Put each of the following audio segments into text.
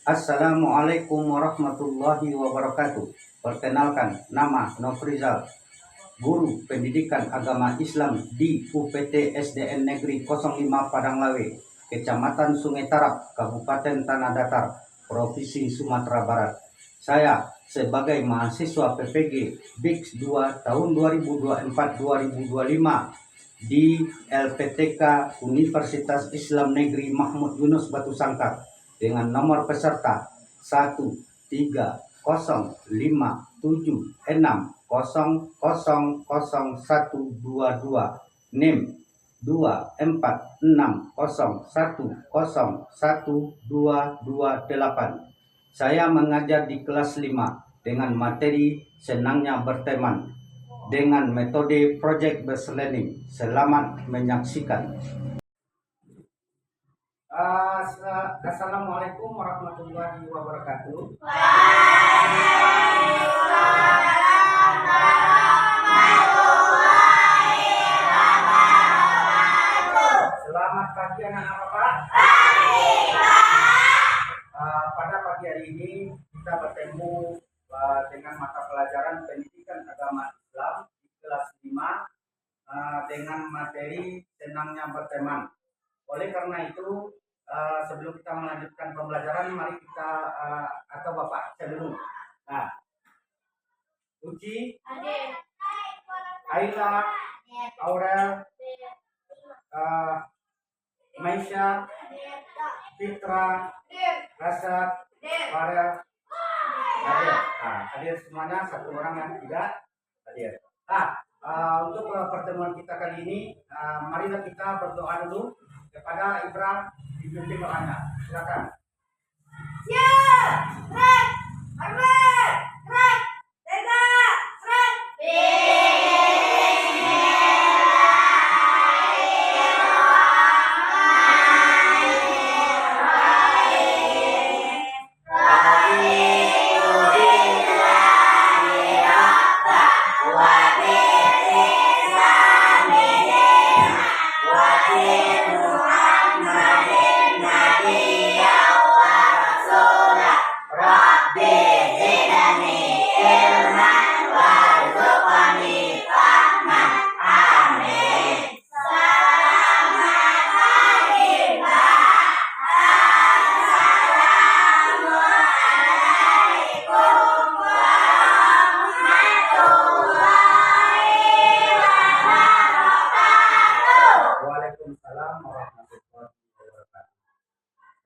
Assalamualaikum warahmatullahi wabarakatuh. Perkenalkan, nama Nofrizal, Guru Pendidikan Agama Islam di UPT SDN Negeri 05 Padanglawe, Kecamatan Sungai Tarap, Kabupaten Tanah Datar, Provinsi Sumatera Barat. Saya sebagai mahasiswa PPG BIKS 2 tahun 2024-2025 di LPTK Universitas Islam Negeri Mahmud Yunus Batu Sangkar dengan nomor peserta 13057600122, NIM 2460101228. Saya mengajar di kelas 5 dengan materi senangnya berteman dengan metode project based learning. Selamat menyaksikan. Assalamualaikum warahmatullahi wabarakatuh. Selamat pagi anak-anak Bapak. Pada pagi hari ini kita bertemu dengan mata pelajaran pendidikan agama Islam di kelas 5 dengan materi senangnya berteman. Oleh karena itu, sebelum kita melanjutkan pembelajaran, mari kita atau Bapak cek dulu. Nah, Uci, Aila, Aurel, Maisha, Fitra, Rasad, Farel, hadir. Hadir semuanya, satu orang yang tidak hadir. Untuk pertemuan kita kali ini, marilah kita berdoa dulu kepada Ibrahim, dipimpin doanya. Silakan.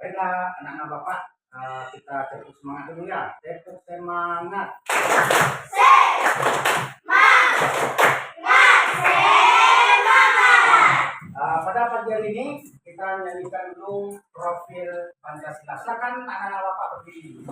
Baiklah, anak-anak Bapak, kita tepuk semangat dulu ya. Tepuk semangat. Pada pagi hari ini kita nyanyikan dulu profil Pancasila. Silakan anak-anak Bapak berdiri.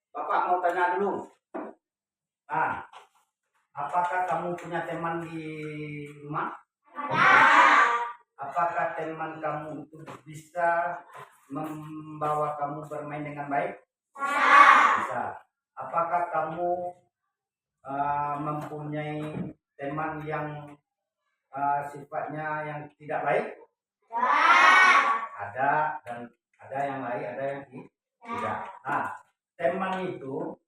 Bapak mau tanya dulu. Apakah kamu punya teman di rumah? Apakah teman kamu itu bisa membawa kamu bermain dengan baik? Bisa. Apakah kamu mempunyai teman yang sifatnya yang tidak baik? Ada, dan ada yang lain, ada yang tidak. Nah, teman itu,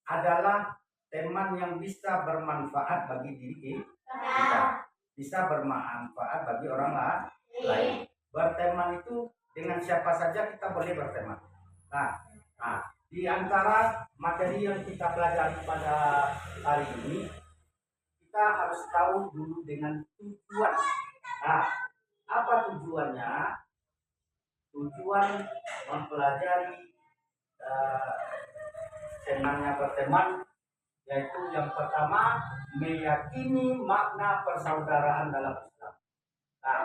adalah teman yang bisa bermanfaat bagi diri kita, bisa bermanfaat bagi orang lain. Berteman itu dengan siapa saja kita boleh berteman. Nah, di antara materi yang kita pelajari pada hari ini, kita harus tahu dulu dengan tujuan. Nah, apa tujuannya? Tujuan mempelajari senangnya berteman, yaitu yang pertama meyakini makna persaudaraan dalam Islam. Nah,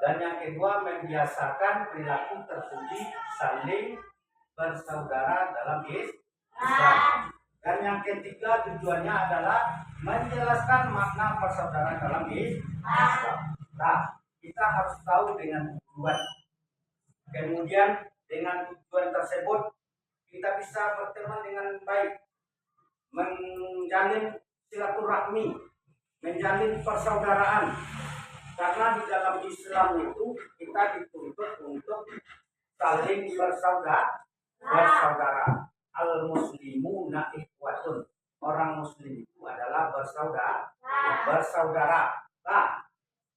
dan yang kedua membiasakan perilaku terpuji saling bersaudara dalam Islam. Dan yang ketiga tujuannya adalah menjelaskan makna persaudaraan dalam Islam. Nah, kita harus tahu dengan tujuan. Kemudian dengan tujuan tersebut kita bisa berteman dengan baik, menjalin silaturahmi, menjalin persaudaraan. Karena di dalam Islam itu kita dituntut untuk saling bersaudara. Al-muslimuna ikhwatun. Orang muslim itu adalah bersaudara. Nah,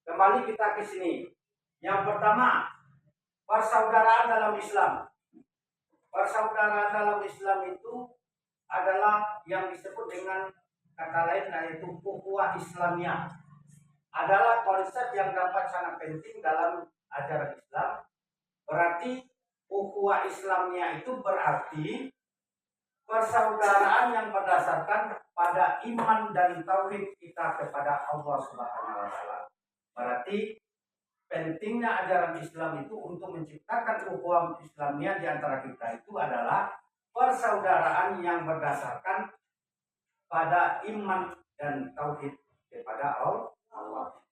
kembali kita ke sini. Yang pertama, persaudaraan dalam Islam. Persaudaraan dalam Islam itu adalah yang disebut dengan kata lain, yaitu ukhuwah Islamiyah. Adalah konsep yang dapat sangat penting dalam ajaran Islam. Berarti ukhuwah Islamiyah itu berarti persaudaraan yang berdasarkan pada iman dan tauhid kita kepada Allah Subhanahu wa taala. Berarti pentingnya ajaran Islam itu untuk menciptakan ukhuwah Islamiyah di antara kita itu adalah persaudaraan yang berdasarkan pada iman dan tauhid kepada Allah.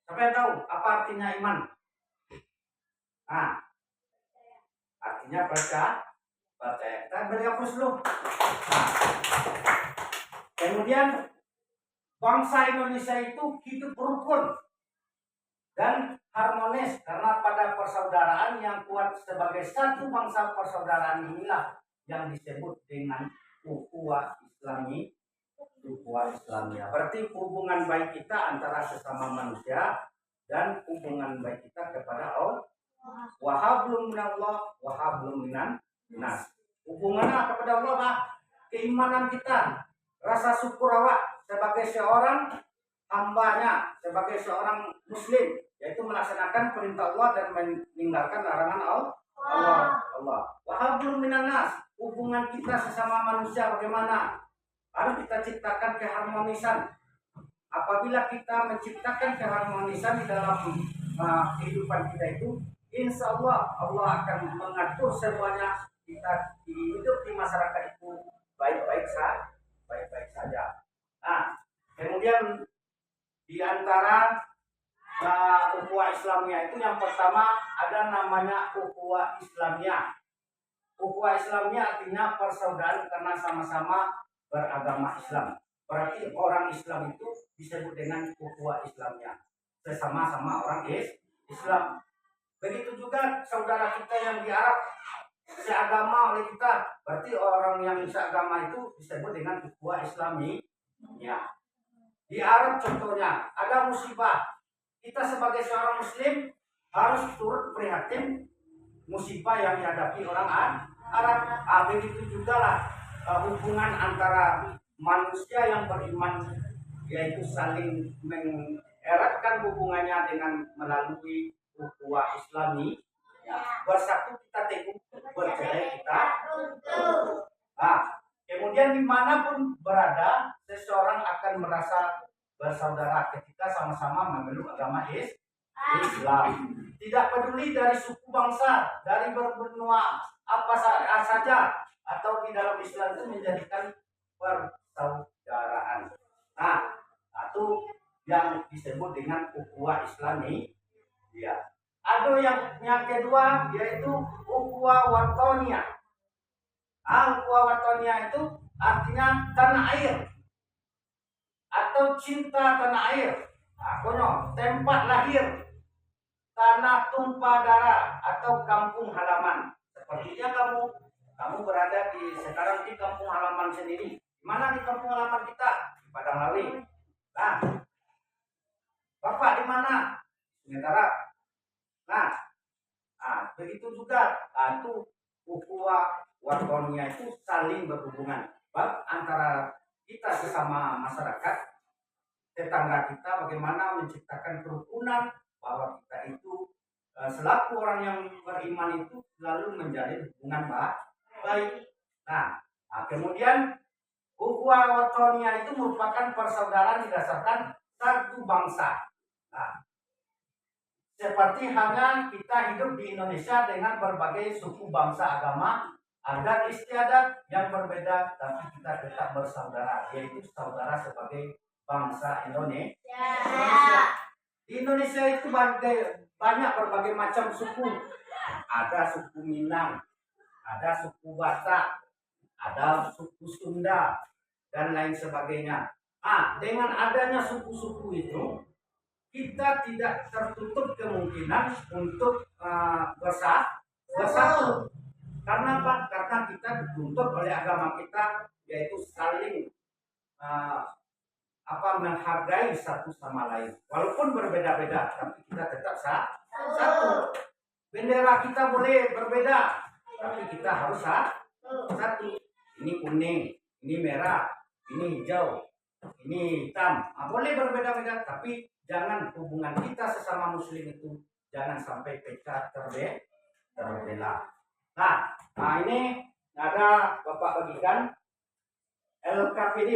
Siapa yang tahu apa artinya iman? Nah, artinya percaya. Kita berhapus dulu. Nah, kemudian bangsa Indonesia itu hidup rukun dan harmonis karena pada persaudaraan yang kuat sebagai satu bangsa. Persaudaraan inilah yang disebut dengan ukhuwah Islami. Ukhuwah Islamiyah berarti hubungan baik kita antara sesama manusia dan hubungan baik kita kepada Allah. Wa hablum minallah wa hablum minan nas. Hubungannya kepada Allah, Pak. Keimanan kita, rasa syukur awak sebagai seorang hambanya, sebagai seorang muslim, yaitu melaksanakan perintah Allah dan meninggalkan larangan Allah. Wa hablum minan nas. Hubungan kita sesama manusia bagaimana? Harus kita ciptakan keharmonisan. Apabila kita menciptakan keharmonisan di dalam kehidupan kita itu, insya Allah Allah akan mengatur semuanya. Kita hidup di masyarakat itu baik-baik saja. Nah, kemudian di antara ukhuwah Islamiyah itu yang pertama ada namanya ukhuwah Islamiyah. Ukhuwah Islamiyah artinya persaudaraan karena sama-sama beragama Islam. Berarti orang Islam itu disebut dengan ukhuwah Islamiyah. Sesama-sama orang Islam. Begitu juga saudara kita yang di Arab seagama oleh kita. Berarti orang yang seagama itu disebut dengan ukhuwah Islamiyah. Di Arab contohnya ada musibah. Kita sebagai seorang muslim harus turut prihatin musibah yang dihadapi orang Arab. Begitu juga lah hubungan antara manusia yang beriman, yaitu saling mengeratkan hubungannya dengan melalui ukhuwah Islami. Bersatu kita teguh, bercerai kita. Kemudian dimanapun berada, seseorang akan merasa bersaudara ketika sama-sama memeluk agama Islam. Tidak peduli dari suku bangsa, dari berbenua apa saja, atau di dalam Islam itu menjadikan persaudaraan. Itu yang disebut dengan ukhuwah Islami. Ada yang kedua yaitu ukhuwah watoniyah. Al-Ukhuwah Watoniyah itu artinya tanah air atau cinta tanah air. Tempat lahir, tanah tumpah darah atau kampung halaman. Sepertinya kamu berada sekarang di kampung halaman sendiri. Di mana di kampung halaman kita? Di Padang Lawi. Nah, Bapak di mana? Sementara. Begitu juga itu ukhuwah watoniyah itu saling berhubungan antara kita sesama masyarakat, tetangga kita, bagaimana menciptakan kerukunan bahwa kita itu selaku orang yang beriman itu selalu menjalin hubungan baik. Kemudian ukhuwah watoniyah itu merupakan persaudaraan didasarkan satu bangsa. Seperti halnya kita hidup di Indonesia dengan berbagai suku, bangsa, agama, adat istiadat yang berbeda, tapi kita tetap bersaudara, yaitu saudara sebagai bangsa Indonesia. Di Indonesia itu banyak berbagai macam suku. Ada suku Minang, ada suku Batak, ada suku Sunda, dan lain sebagainya. Dengan adanya suku-suku itu, kita tidak tertutup kemungkinan untuk bersatu. Karena apa? Karena kita dituntut oleh agama kita, yaitu saling menghargai satu sama lain. Walaupun berbeda-beda, tapi kita tetap satu. Bendera kita boleh berbeda, tapi kita harus satu. Ini kuning, ini merah, ini hijau, ini hitam. Boleh berbeda-beda, tapi jangan hubungan kita sesama muslim itu jangan sampai pecah terbelah. Ini ada Bapak bagikan LKPD.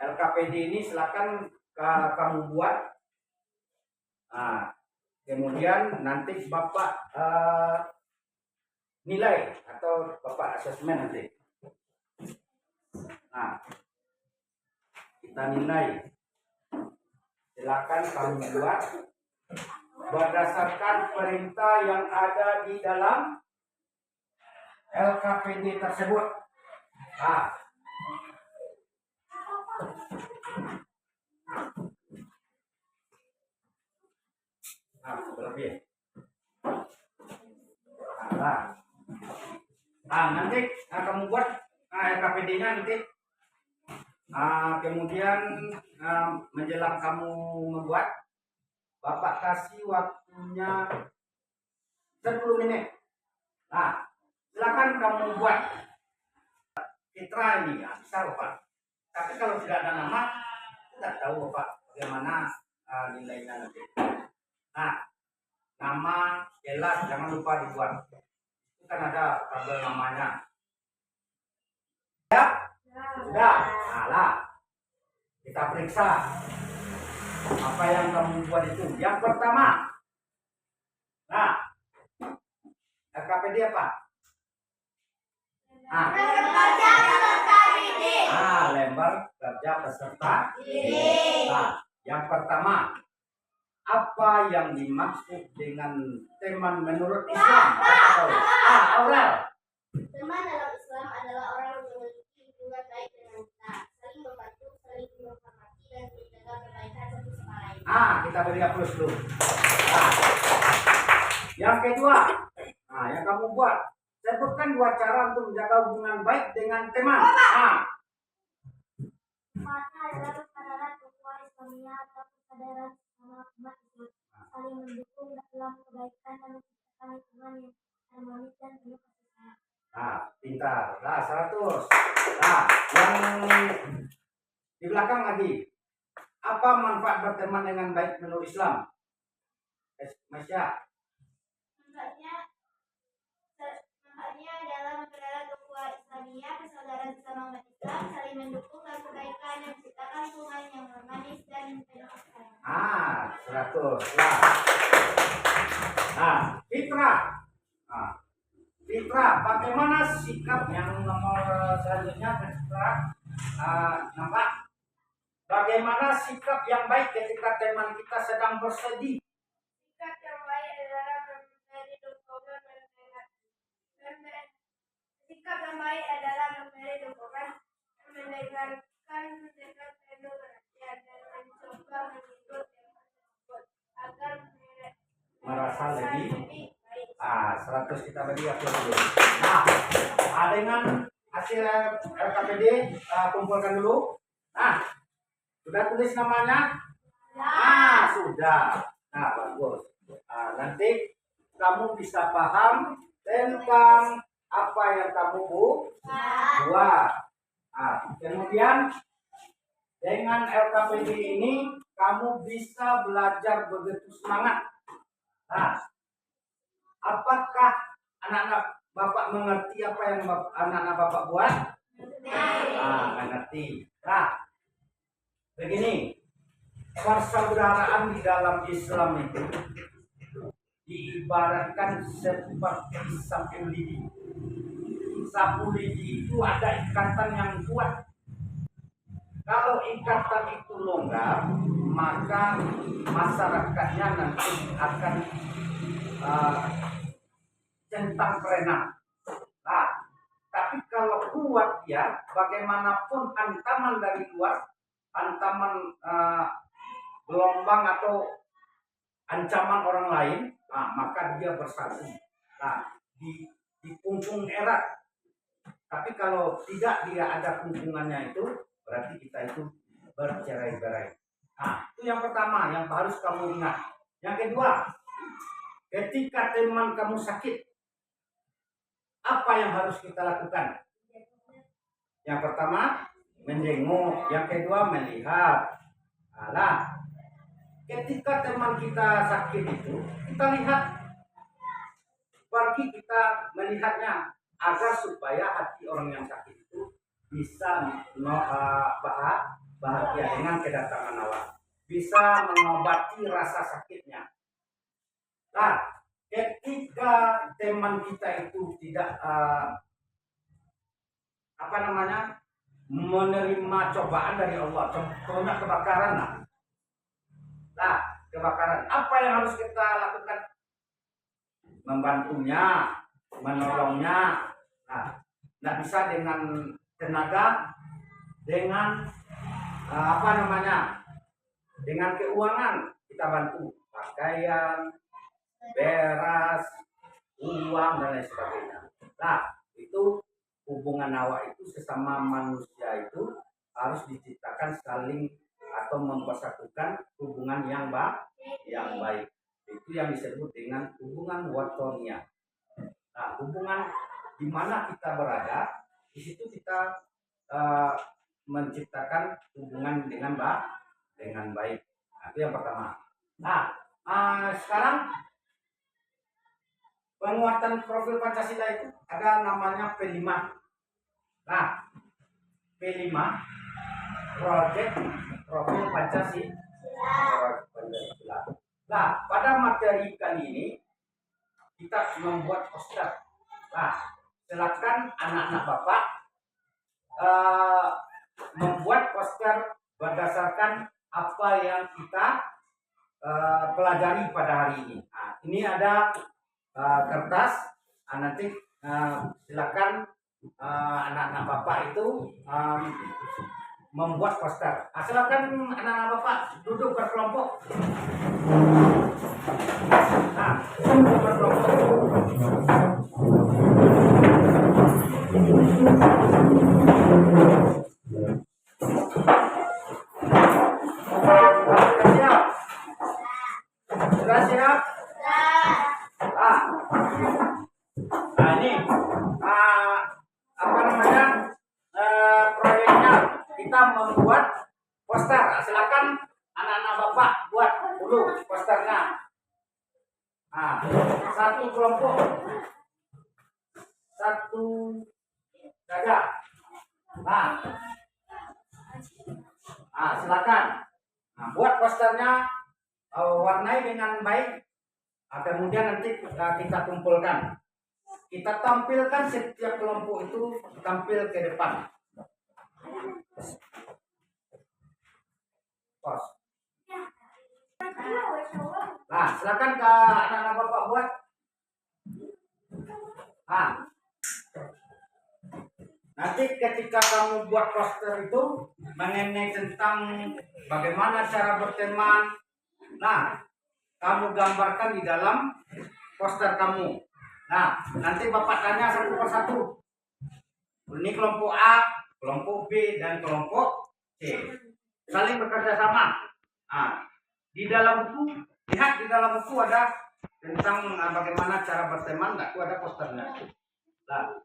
LKPD ini silakan kamu buat. Kemudian nanti Bapak nilai atau Bapak asesmen nanti. Kita nilai. Silakan kamu buat berdasarkan perintah yang ada di dalam LKPD tersebut. Berlebih. Nanti kamu buat LKPD-nya nanti. Kemudian menjelang kamu membuat, Bapak kasih waktunya 10 menit. Silakan kamu buat citra ini, bisa Bapak. Tapi kalau tidak ada nama, tidak tahu Bapak bagaimana nilainya nanti. Nama jelas, jangan lupa dibuat. Itu kan ada tabel namanya. Sudah, kita periksa apa yang kamu buat itu. Yang pertama, LKPD apa? Lembar kerja peserta didik. Yang pertama, apa yang dimaksud dengan teman menurut Islam? Aurel. Teman dalam Islam adalah orang yang memiliki hubungan baik dengan kita, saling membantu, saling menghormati, dan menjaga kebaikan satu sama lain. Kita beri aplaus dulu. Yang kedua, yang kamu buat, sebutkan 2 cara untuk menjaga hubungan baik dengan teman. Maka adalah kesadaran ukhuwah Islamiyah atau kesadaran sama umat Islam, saling mendukung dalam kebaikan dan menciptakan lingkungan yang harmonis dan penuh kasih sayang. Pintar. 100. Yang di belakang lagi. Apa manfaat berteman dengan baik menurut Islam? Masya. Manfaatnya adalah mempererat ukhuwah Islamiyah, persaudaraan sesama umat Islam, saling mendukung dalam kebaikan dan menciptakan lingkungan yang harmonis dan penuh kasih sayang. 100. Fitra, bagaimana sikap yang nomor selanjutnya? Nampak? Bagaimana sikap yang baik ketika teman kita sedang bersedih? Sikap yang baik adalah memberi dukungan dan lebih 100 kita bagi aku dulu. Nah, dengan hasil LKPD kumpulkan dulu. Nah, sudah tulis namanya? Sudah. Nah, bagus. Nanti kamu bisa paham tentang apa yang kamu buat. Kemudian dengan LKPD ini kamu bisa belajar begitu semangat. Nah, apakah anak-anak Bapak mengerti apa yang anak-anak Bapak buat? Mengerti. Nah, begini, persaudaraan di dalam Islam itu diibaratkan seperti sapu lidi. Sapu lidi itu ada ikatan yang kuat. Kalau ikatan itu longgar, maka masyarakatnya nanti akan centang perenang. Nah, tapi kalau kuat ya, bagaimanapun hantaman dari luar, hantaman gelombang atau ancaman orang lain, maka dia bersatu. Nah, di punggung erat. Tapi kalau tidak dia ada punggungannya itu, berarti kita itu bercerai-berai. Nah, itu yang pertama yang harus kamu ingat. Yang kedua, ketika teman kamu sakit, apa yang harus kita lakukan? Yang pertama, menjenguk. Yang kedua, melihat. Nah, ketika teman kita sakit itu, kita lihat. Pergi kita melihatnya agar supaya hati orang yang sakit itu bisa bahagia dengan kedatangan Allah, bisa mengobati rasa sakitnya. Nah, ketika teman kita itu tidak menerima cobaan dari Allah, contohnya kebakaran. Nah, kebakaran, apa yang harus kita lakukan? Membantunya, menolongnya. Nah, tidak bisa dengan tenaga, dengan dengan keuangan kita bantu, pakaian, beras, uang dan lain sebagainya. Nah, itu hubungan awak itu sesama manusia itu harus diciptakan saling atau mempersatukan hubungan yang baik. Itu yang disebut dengan hubungan watonia. Nah, hubungan di mana kita berada, di situ kita menciptakan hubungan dengan baik. Nah, itu yang pertama. Nah, sekarang penguatan profil Pancasila itu ada namanya P5. Nah, P5 Project Profil Pancasila. Nah, pada materi kali ini kita membuat poster. Nah, silakan anak-anak Bapak membuat poster berdasarkan apa yang kita pelajari pada hari ini. Nah, ini ada kertas. Nanti silakan anak-anak Bapak itu membuat poster. Silakan anak-anak Bapak duduk berkelompok. Nah, duduk berkelompok. Siap? Sudah siap? Nah, ini proyeknya kita membuat poster. Silakan anak-anak Bapak buat dulu posternya. Nah, satu kelompok, satu saja. Nah, silakan. Nah, buat posternya, warnai dengan baik. Kemudian nanti kita kumpulkan. Kita tampilkan setiap kelompok itu tampil ke depan. Pos. Nah, silakan ke anak-anak Bapak buat. Nah, nanti ketika kamu buat poster itu mengenai tentang bagaimana cara berteman, nah, kamu gambarkan di dalam poster kamu. Nah, nanti Bapak tanya satu persatu. Ini kelompok A, kelompok B, dan kelompok C. Saling bekerja sama. Nah, di dalam buku, lihat di dalam buku ada tentang bagaimana cara berteman. Itu ada posternya. Nah,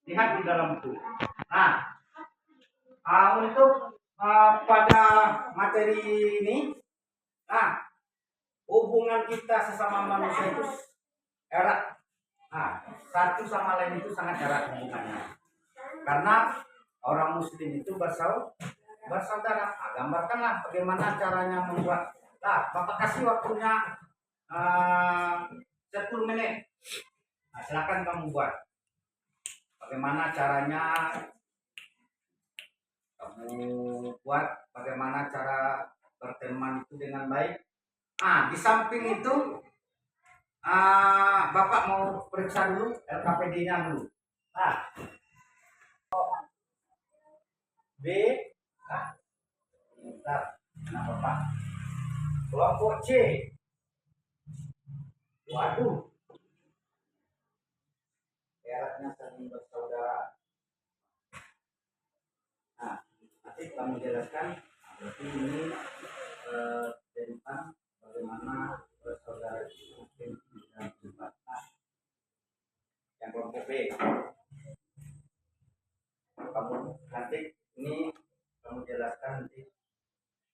lihat di dalam buku. Nah, untuk pada materi ini, nah, hubungan kita sesama manusia itu erat. Nah, satu sama lain itu sangat erat hubungannya. Karena orang Muslim itu bersaudara. Nah, gambarkanlah bagaimana caranya membuat. Nah, Bapak kasih waktunya 10 menit. Nah, silakan kamu buat. Bagaimana caranya kamu buat, bagaimana cara berteman itu dengan baik. Nah, di samping itu Bapak mau periksa dulu LKPD-nya dulu. Nah, B, bentar. Nah, Bapak. Kelompok C. Waduh. Eratnya saling bersaudara. Nah, nanti kami jelaskan. Berarti ini tentang bagaimana bersaudara itu mungkin bisa berubah. Nah, yang kelompok B. Kamu nanti ini kamu jelaskan nanti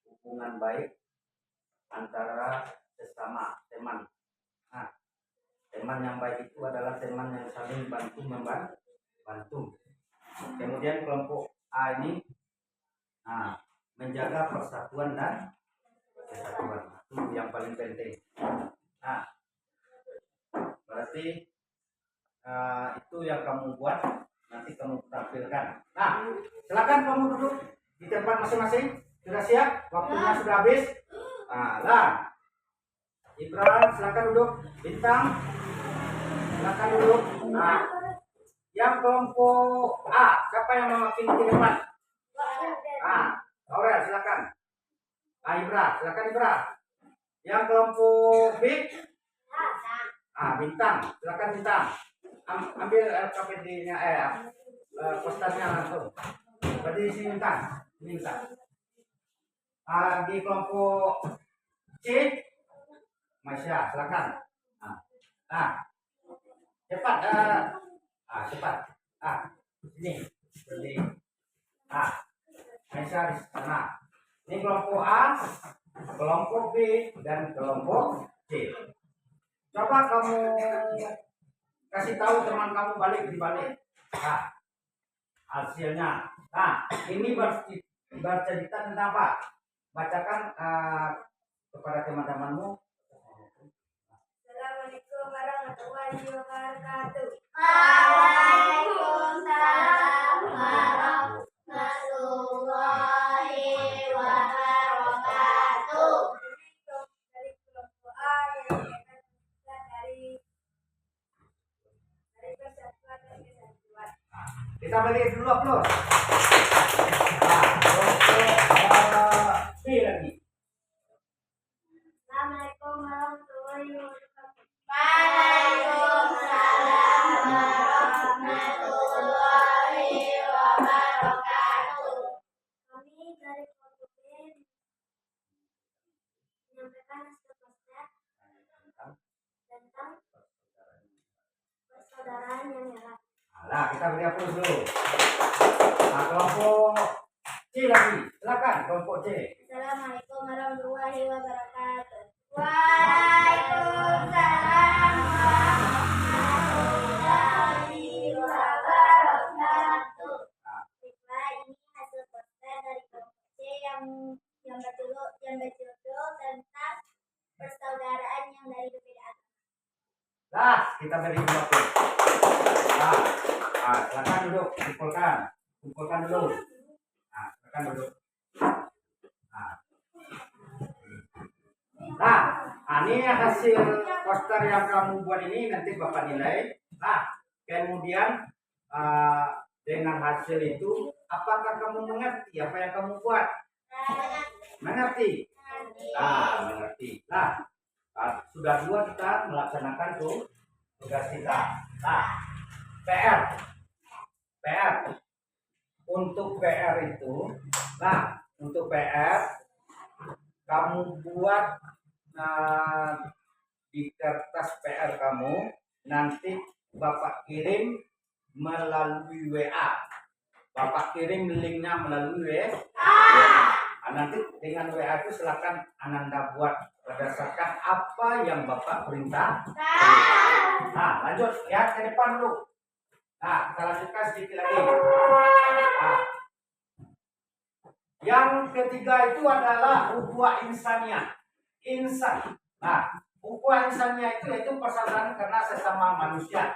hubungan baik antara sesama teman. Nah, teman yang baik itu adalah teman yang saling bantu. Kemudian kelompok A ini, nah, menjaga persatuan dan kesatuan. Itu yang paling penting. Nah, berarti itu yang kamu buat, nanti kamu tampilkan. Nah, silakan kamu duduk di tempat masing-masing. Sudah siap? Waktunya sudah habis. Nah, Ibrahim silakan duduk. Bintang silakan duduk. Nah, yang kelompok A, siapa yang mewakili di depan? Aurel silakan. Ibra, silakan Ibra. Yang kelompok B? Bintang, silakan Bintang. Ambil LKPD-nya, posternya langsung. Berarti di sini Bintang. Ini Bintang. Di kelompok C, Masya, silakan. Cepat. Cepat. Sini. Berdiri. Masya di sana. Ini kelompok A, kelompok B, dan kelompok C. Coba kamu kasih tahu teman kamu balik di balik. Hasilnya. Nah, ini bercerita tentang apa? Bacakan kepada teman-temanmu. Assalamualaikum warahmatullahi wabarakatuh. Waalaikumsalam warahmatullahi wabarakatuh. Dari kelompok A yang dari persatuan dan kesatuan. Kita beri dulu aplaus. Kelompok B lagi. Assalamualaikum warahmatullahi wabarakatuh. Waalaikumsalam warahmatullahi wabarakatuh. Kami dari kelompok B menyampaikan hasil poster tentang persaudaraan yang erat. Nah, kita beri aplaus dulu. Nah, kelompok C lagi. Silakan kelompok C. Assalamualaikum warahmatullahi wabarakatuh. Waalaikumsalam warahmatullahi wabarakatuh. Baiklah, ini hasil poster dari kelompok C yang berjudul tentang persaudaraan yang dari berbeda agama. Nah, kita beri dulu aplaus. Silakan duduk, kumpulkan dulu. Silakan duduk. Ini hasil poster yang kamu buat ini nanti Bapak nilai. Nah, kemudian dengan hasil itu, apakah kamu mengerti apa yang kamu buat? Mengerti? Mengerti. Nah, sudah 2 kita melaksanakan tuh tugas kita. Nah, PR. PR. Untuk PR itu, nah, untuk PR kamu buat di kertas PR kamu, nanti Bapak kirim melalui WA. Bapak kirim linknya melalui WA. Nanti dengan WA itu silakan Ananda buat berdasarkan apa yang Bapak perintah. Nah, lanjut ya ke depan dulu. Nah, kita lanjutkan sedikit lagi. Nah, yang ketiga itu adalah ukhuwah insaniyah. Insan. Nah, ukhuwah insaniyah itu persaudaraan karena sesama manusia.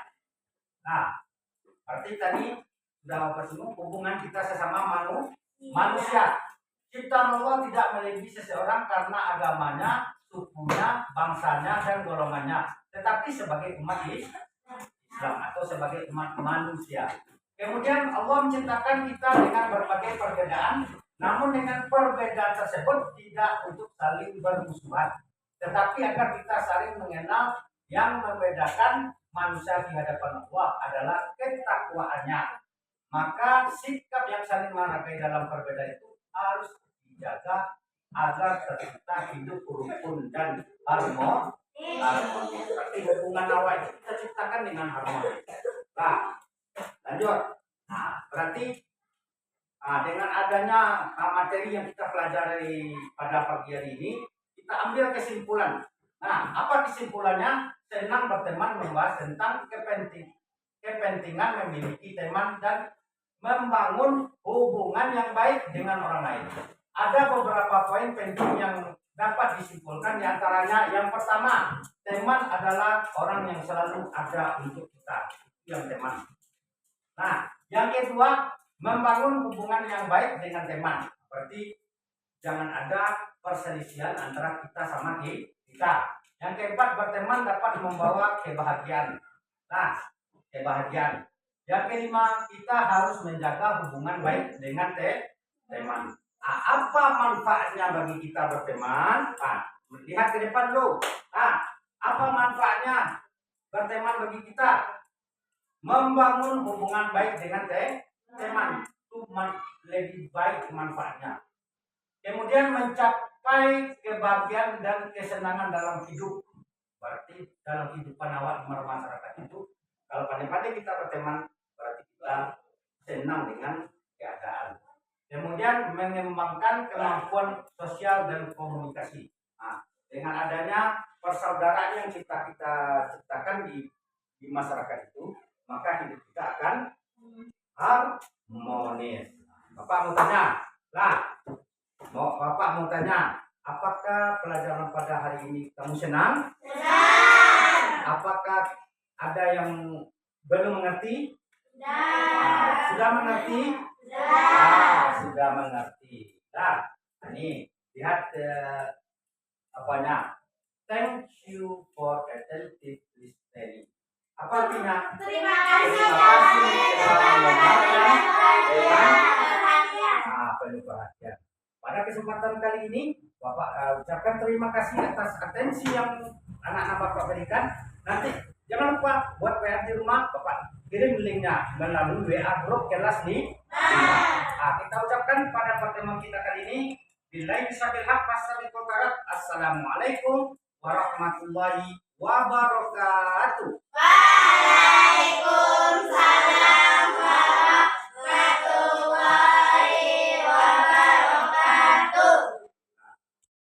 Nah, arti tadi sudah Bapak semua hubungan kita sesama manusia. Ciptaan Allah tidak melebihi seseorang karena agamanya, sukunya, bangsanya, dan golongannya, tetapi sebagai umat Islam atau sebagai umat manusia. Kemudian Allah menciptakan kita dengan berbagai perbedaan, namun dengan perbedaan tersebut tidak untuk saling bermusuhan, tetapi agar kita saling mengenal. Yang membedakan manusia di hadapan Allah adalah ketakwaannya. Maka sikap yang saling menghargai dalam perbedaan itu harus dijaga agar tercipta hidup rukun dan harmoni. Berarti hubungan awal itu kita ciptakan dengan harmoni. Nah, lanjut. Nah, berarti dengan adanya materi yang kita pelajari pada pagi hari ini, kita ambil kesimpulan. Nah, apa kesimpulannya? Senang berteman membahas tentang kepentingan memiliki teman dan membangun hubungan yang baik dengan orang lain. Ada beberapa poin penting yang dapat disimpulkan, diantaranya yang pertama, teman adalah orang yang selalu ada untuk kita, yang teman. Nah, yang kedua, membangun hubungan yang baik dengan teman. Berarti jangan ada perselisihan antara kita sama kita. Yang keempat, berteman dapat membawa kebahagiaan. Nah, kebahagiaan. Yang kelima, kita harus menjaga hubungan baik dengan teman. Apa manfaatnya bagi kita berteman? Lihat ke depan dulu. Apa manfaatnya berteman bagi kita? Membangun hubungan baik dengan teman itu lebih baik manfaatnya. Kemudian mencapai kebahagiaan dan kesenangan dalam hidup. Berarti dalam kehidupan awak masyarakat itu, kalau pandai-pandai kita berteman, berarti kita senang dengan keadaan. Kemudian mengembangkan kemampuan sosial dan komunikasi. Nah, dengan adanya persaudaraan yang kita ciptakan di masyarakat itu, maka hidup kita akan harmonis. Bapak mau tanya, apakah pelajaran pada hari ini kamu senang? Senang. Apakah ada yang belum mengerti? Sudah mengerti? Sudah mengerti. Nah, ini lihat apanya. Thank you for attentive listening. Apa artinya? Terima kasih telah mendengarkan dengan penuh perhatian. Pada kesempatan kali ini, Bapak ucapkan terima kasih atas atensi yang anak-anak Bapak berikan. Nanti jangan lupa buat PR di rumah, Bapak kirim linknya melalui WA grup kelas di kita ucapkan pada pertemuan kita kali ini, billahi bisabil haq, wassalamualaikum warahmatullahi wabarakatuh.